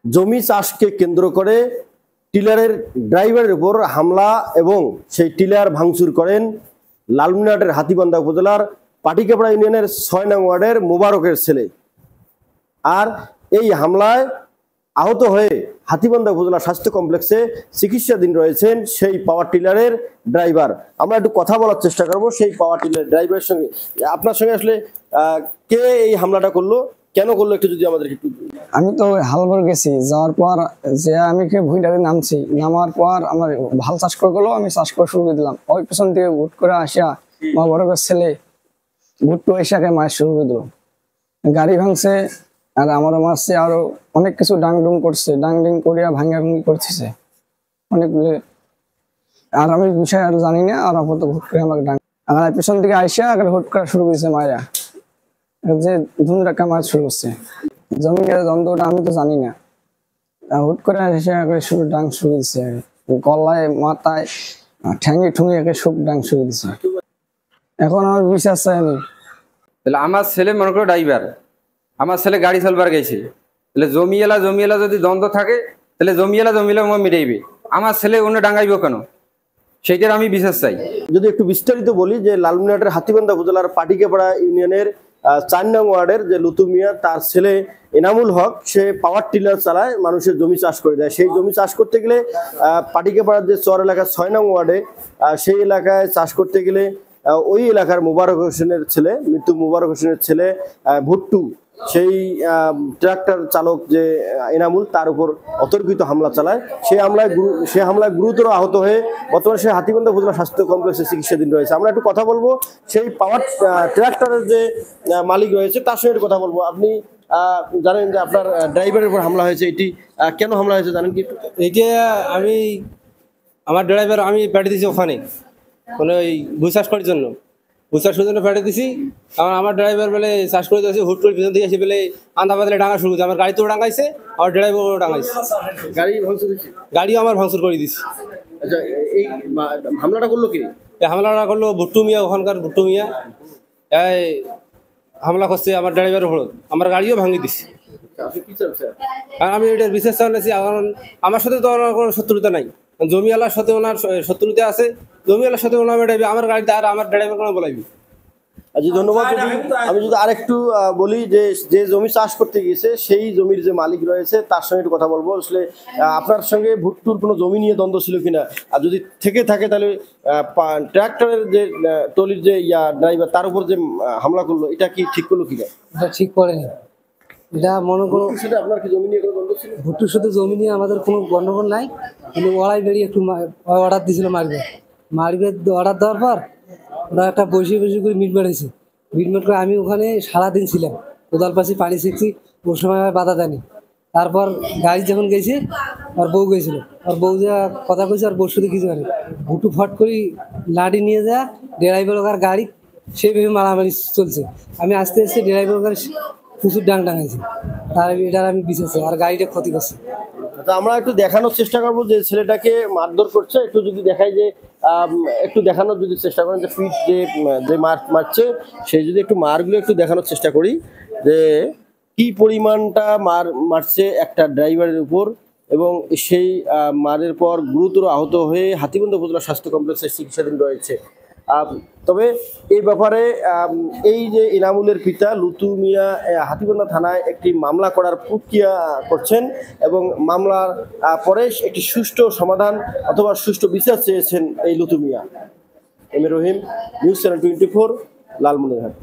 জমি চাষকে কেন্দ্র করে টিলারের ড্রাইভারের উপর হামলা এবং সেই টিলার ভাঙচুর করেন লালমনিরহাটের হাতীবান্ধা উপজেলার পাটিকাপাড়া ইউনিয়নের ৬ নং ওয়ার্ডের মোবারকের ছেলে। আর এই হামলায় আহত হয়ে হাতীবান্ধা উপজেলা স্বাস্থ্য কমপ্লেক্সে চিকিৎসাধীন রয়েছেন সেই পাওয়ার টিলারের ড্রাইভার। আমরা একটু কথা বলার চেষ্টা করব সেই পাওয়ার টিলার ড্রাইভারের সঙ্গে। আপনার সঙ্গে আসলে কে এই হামলাটা করলো, কেন করলো একটু যদি আমাদের একটু। আমি তো হালবার গেছি, যাওয়ার পর যে আমি ভুঁইটাকে নামছি, নামার পর আমার ভাল চাষ করে গেলো, আমি চাষ করা শুরু করে দিলাম। ওই পেছন থেকে ভুট করে আসা আমার বড় ছেলে ভুট্টু এসাকে মাছ শুরু করে দিল, গাড়ি ভাঙছে আর আমারও মারছে, আরো অনেক কিছু ডাংডুং করছে, ডাংডিং করিয়া ভাঙ্গা ভাঙ্গি করতেছে অনেকগুলো। আর আমি বিষয় আর জানি না, আর আপাতত ভুট করে আমাকে ডাং আর পেছন থেকে আইসা আগে হুট করা শুরু করেছে মায়েরা, যে ধুমধাক্কা মাছ শুরু করছে। জমিনের দ্বন্দ্বটা আমি তো জানি না, হুট করে এসে শুরু ডাং শুরু দিচ্ছে, গলায় মাথায় ঠ্যাঙ্গি ঠুঙ্গি একে সব ডাং শুরু দিচ্ছে। এখন আমার বিশ্বাস চাই আমি। তাহলে আমার ছেলে মনে করো ড্রাইভার, আমার ছেলে গাড়ি চালবার গেছে, তাহলে জমিওয়ালা যদি দ্বন্দ্ব থাকে তাহলে জমিওয়ালা মিটাইবে, আমার ছেলে অন্য ডাঙ্গাইব কেন, সেইটার আমি বিশ্বাস চাই। যদি একটু বিস্তারিত বলি যে লালমনিরহাটের হাতীবান্ধা উপজেলার পাটিকাপাড়া ইউনিয়নের ৪ নং ওয়ার্ডের যে লুতু মিয়া, তার ছেলে এনামুল হক, সে পাওয়ার টিলার চালায়, মানুষের জমি চাষ করে দেয়। সেই জমি চাষ করতে গেলে পাটিকাপাড়ার যে চর এলাকা ৬ নং ওয়ার্ডে, সেই এলাকায় চাষ করতে গেলে ওই এলাকার মোবারক হোসেনের ছেলে, মৃত্যু মোবারক হোসেনের ছেলে ভুট্টু, সেই ট্রাক্টর চালক যে এনামুল, তার উপর অতর্কিত হামলা চালায়। সে হামলায় গুরুতর আহত হয়ে বর্তমানে সে হাতীবান্ধা উপজেলা স্বাস্থ্য কমপ্লেক্সে চিকিৎসাধীন রয়েছে। আমরা একটু কথা বলবো সেই পাওয়ার ট্রাক্টরের যে মালিক রয়েছে তার সঙ্গে কথা বলবো। আপনি জানেন যে আপনার ড্রাইভারের উপর হামলা হয়েছে, এটি কেন হামলা হয়েছে জানেন কি? এইটা আমি আমার ড্রাইভার আমি পাঠিয়ে দিয়েছি ওখানে, মানে ওই ভুই চাষ করার জন্য, ভুই চাষ করার জন্য পাঠিয়ে দিছি। কারণ আমার ড্রাইভার বলে চাষ করে দিয়েছে, হুট করে পিছন থেকে এসে বলে আন্দা বাদলে ডাঙা শুরু করছে। আমার গাড়ি তো ডাঙাইছে, আমার ড্রাইভারও ডাঙাইছে, গাড়িও আমার ভাঙচুর করে দিচ্ছে। আচ্ছা, এই হামলাটা করলো কি? এই হামলাটা করলো ভুট্টু মিয়া, ওখানকার ভুট্টু মিয়া এই হামলা করছে আমার ড্রাইভারের উপর, আমার গাড়িও ভাঙি দিচ্ছে। কারণ আমি এটার বিশেষ চাইছি, কারণ আমার সাথে তো কোনো শত্রুতা নাই, জমিওয়ালার সাথে ওনার শত্রুতা আছে, জমিওয়ালার সাথে ওনার মেটাইবে, আমার গাড়িতে আর আমার ড্রাইভার কোনো বলাইবি। আচ্ছা, ধন্যবাদ। আমি যদি আরেকটু বলি যে যে জমি চাষ করতে গিয়েছে সেই জমির যে মালিক রয়েছে তার সঙ্গে একটু কথা বলবো। আসলে আপনার সঙ্গে ভুট্টুর কোনো জমি নিয়ে দ্বন্দ্ব ছিল কিনা, আর যদি থেকে থাকে তাহলে ট্রাক্টরের যে টলির যে ড্রাইভার তার উপর যে হামলা করলো, এটা কি ঠিক করলো কিনা? এটা ঠিক করেনি। এটা মনে করো আপনার কি জমি নিয়ে কোনো দ্বন্দ্ব ছিল? ভুট্টুর সাথে জমি নিয়ে আমাদের কোনো গন্ডগোল নাই, কিন্তু ওরাই বেরিয়ে একটু অর্ডার দিয়েছিল মারবে অর্ডার দেওয়ার পর ওরা একটা বসে করে মিট মেরেছে। মিট করে আমি ওখানে সারাদিন ছিলাম, কোদাল পাশে পানি শিখছি, ওর সময় বাধা দেয়নি। তারপর গাড়ি যখন গেছে আর বউ গেছিল, আর বউ যা কথা কইছে আর বসুতে কিছু করে ভুটু ফট করে লাঠি নিয়ে যা ড্রাইভার ওখার গাড়ি সেইভাবে মারামারি চলছে। আমি আস্তে আস্তে ড্রাইভার ওখানে প্রচুর ডাং ডাঙাইছি, তার এটার আমি বিশ্বাস, আর গাড়িটা ক্ষতি করছে। আমরা একটু দেখানোর চেষ্টা করবো যে ছেলেটাকে মারধর করছে, একটু যদি দেখাই যে একটু দেখানোর যদি চেষ্টা করেন যে ফিট যে মারছে সেই যদি একটু মারগুলো একটু দেখানোর চেষ্টা করি যে কি পরিমাণটা মারছে একটা ড্রাইভারের উপর, এবং সেই মারের পর গুরুতর আহত হয়ে হাতীবান্ধা উপজেলা স্বাস্থ্য কমপ্লেক্সে চিকিৎসাধীন রয়েছে। তবে এই ব্যাপারে এই যে ইনামুলের পিতা লুতু মিয়া হাতীবান্ধা থানায় একটি মামলা করার প্রক্রিয়া করছেন, এবং মামলার পরে একটি সুষ্ঠু সমাধান অথবা সুষ্ঠু বিচার চেয়েছেন এই লুতু মিয়া। M A Rahim, news channel 24, Lalmonirhat.